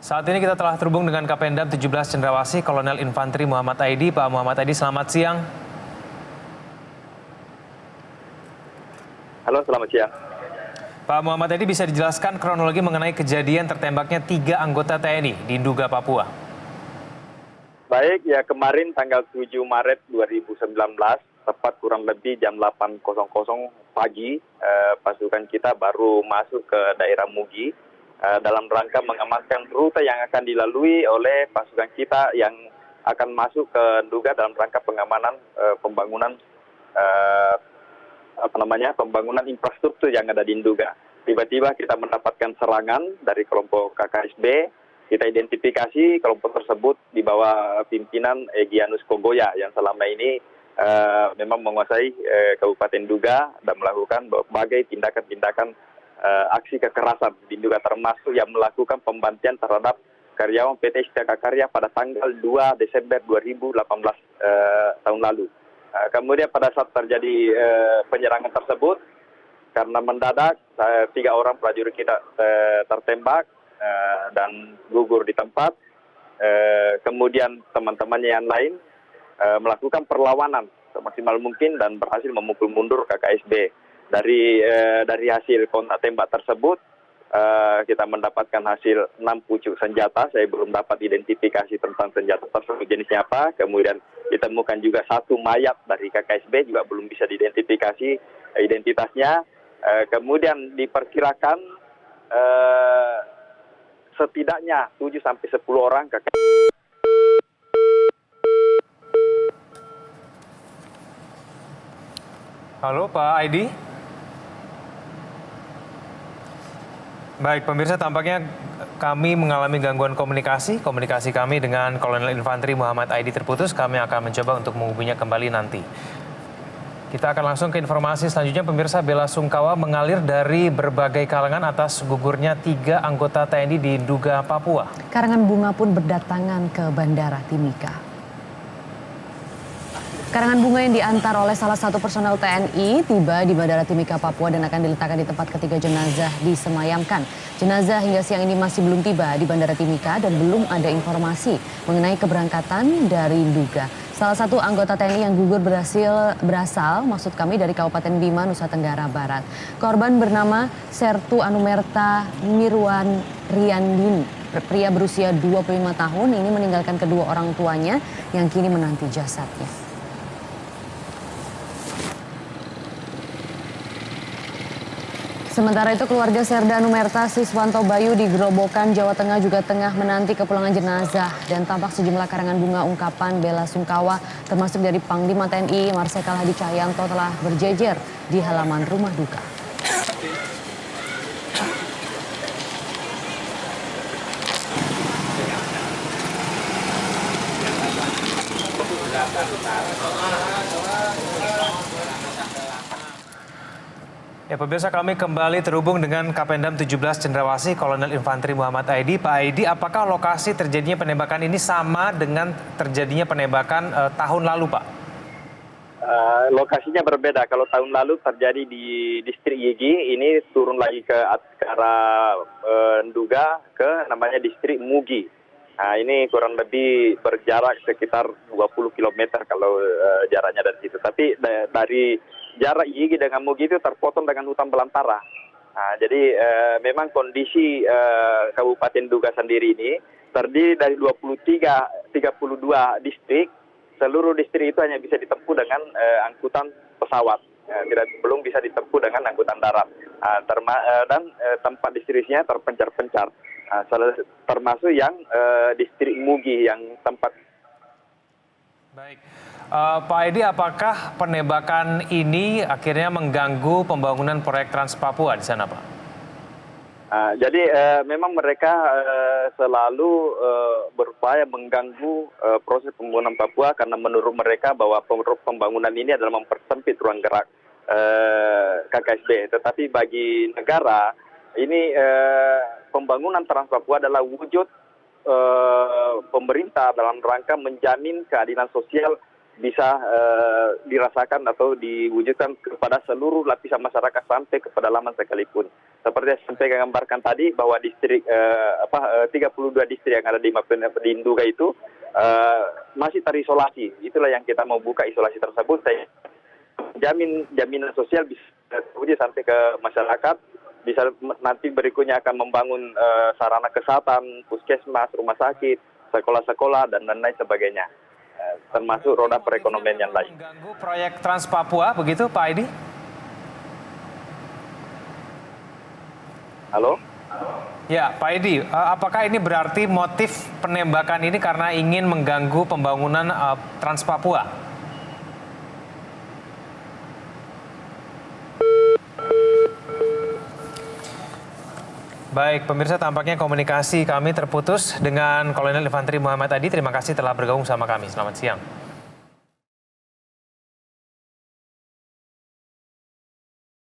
Saat ini kita telah terhubung dengan Kapendam 17 Cendrawasih, Kolonel Infantri Muhammad Aidi. Pak Muhammad Aidi, selamat siang. Halo, selamat siang. Pak Muhammad Aidi, bisa dijelaskan kronologi mengenai kejadian tertembaknya 3 anggota TNI di Nduga, Papua? Baik, ya kemarin tanggal 7 Maret 2019, tepat kurang lebih jam 8.00 pagi, pasukan kita baru masuk ke daerah Mugi dalam rangka mengamankan rute yang akan dilalui oleh pasukan kita yang akan masuk ke Nduga dalam rangka pengamanan pembangunan pembangunan infrastruktur yang ada di Nduga. Tiba-tiba kita mendapatkan serangan dari kelompok KKSB. Kita identifikasi kelompok tersebut di bawah pimpinan Egyanus Kogoya yang selama ini memang menguasai Kabupaten Nduga dan melakukan berbagai tindakan-tindakan aksi kekerasan di Nduga, termasuk yang melakukan pembantian terhadap karyawan PT Istaka Karya pada tanggal 2 Desember 2018 tahun lalu. Kemudian pada saat terjadi penyerangan tersebut, karena mendadak 3 orang prajurit kita tertembak dan gugur di tempat. Kemudian teman-temannya yang lain melakukan perlawanan semaksimal mungkin dan berhasil memukul mundur KKSB. Dari hasil kontak tembak tersebut, kita mendapatkan hasil 6 pucuk senjata. Saya belum dapat identifikasi tentang senjata tersebut jenisnya apa. Kemudian ditemukan juga 1 mayat dari KKSB, juga belum bisa diidentifikasi identitasnya. Kemudian diperkirakan setidaknya 7-10 orang Halo Pak Aidi. Baik, pemirsa, tampaknya kami mengalami gangguan komunikasi. Komunikasi kami dengan Kolonel Infantri Muhammad Aidi terputus. Kami akan mencoba untuk menghubunginya kembali nanti. Kita akan langsung ke informasi selanjutnya. Pemirsa, bela sungkawa mengalir dari berbagai kalangan atas gugurnya 3 anggota TNI di Nduga, Papua. Karangan bunga pun berdatangan ke Bandara Timika. Karangan bunga yang diantar oleh salah satu personel TNI tiba di Bandara Timika, Papua dan akan diletakkan di tempat ketiga jenazah disemayamkan. Jenazah hingga siang ini masih belum tiba di Bandara Timika dan belum ada informasi mengenai keberangkatan dari Nduga. Salah satu anggota TNI yang gugur berasal dari Kabupaten Bima, Nusa Tenggara Barat. Korban bernama Sertu Anumerta Mirwan Riandin. Pria berusia 25 tahun ini meninggalkan kedua orang tuanya yang kini menanti jasadnya. Sementara itu keluarga Serda Anumerta Siswanto Bayu di Gerobokan, Jawa Tengah juga tengah menanti kepulangan jenazah dan tampak sejumlah karangan bunga ungkapan bela sungkawa termasuk dari Panglima TNI Marsikal Hadi Cahyanto telah berjejer di halaman rumah duka. Ya, pemirsa, kami kembali terhubung dengan Kapendam 17 Cendrawasih, Kolonel Infantri Muhammad Aidi. Pak Aidi, apakah lokasi terjadinya penembakan ini sama dengan terjadinya penembakan tahun lalu, Pak? Lokasinya berbeda. Kalau tahun lalu terjadi di distrik Yigi, ini turun lagi ke arah Nduga ke namanya distrik Mugi. Nah, ini kurang lebih berjarak sekitar 20 km kalau jaraknya dari situ. Tapi dari jarak Yigi dengan Mugi itu terpotong dengan hutan belantara. Nah, jadi memang kondisi Kabupaten Nduga sendiri ini terdiri dari 32 distrik. Seluruh distrik itu hanya bisa ditempuh dengan angkutan pesawat. Belum bisa ditempuh dengan angkutan darat. Dan tempat distribusinya terpencar-pencar. Termasuk yang distrik Mugi yang tempat. Baik. Pak Aidi, apakah penembakan ini akhirnya mengganggu pembangunan proyek Trans Papua di sana, Pak? Jadi memang mereka selalu berupaya mengganggu proses pembangunan Papua karena menurut mereka bahwa pembangunan ini adalah mempersempit ruang gerak KKSB. Tetapi bagi negara ini pembangunan Trans Papua adalah wujud pemerintah dalam rangka menjamin keadilan sosial bisa dirasakan atau diwujudkan kepada seluruh lapisan masyarakat sampai ke pedalaman sekalipun. Seperti yang saya gambarkan tadi bahwa distrik 32 distrik yang ada di Nduga itu masih terisolasi. Itulah yang kita mau buka isolasi tersebut. Saya jaminan sosial bisa terwujud sampai ke masyarakat. Bisa nanti berikutnya akan membangun sarana kesehatan, puskesmas, rumah sakit, sekolah-sekolah dan lain sebagainya. Termasuk roda perekonomian yang lain. Mengganggu proyek Trans Papua begitu Pak Aidi? Halo? Ya Pak Aidi, apakah ini berarti motif penembakan ini karena ingin mengganggu pembangunan Trans Papua? Baik, pemirsa, tampaknya komunikasi kami terputus dengan Kolonel Infantri Muhammad Adi. Terima kasih telah bergabung sama kami. Selamat siang.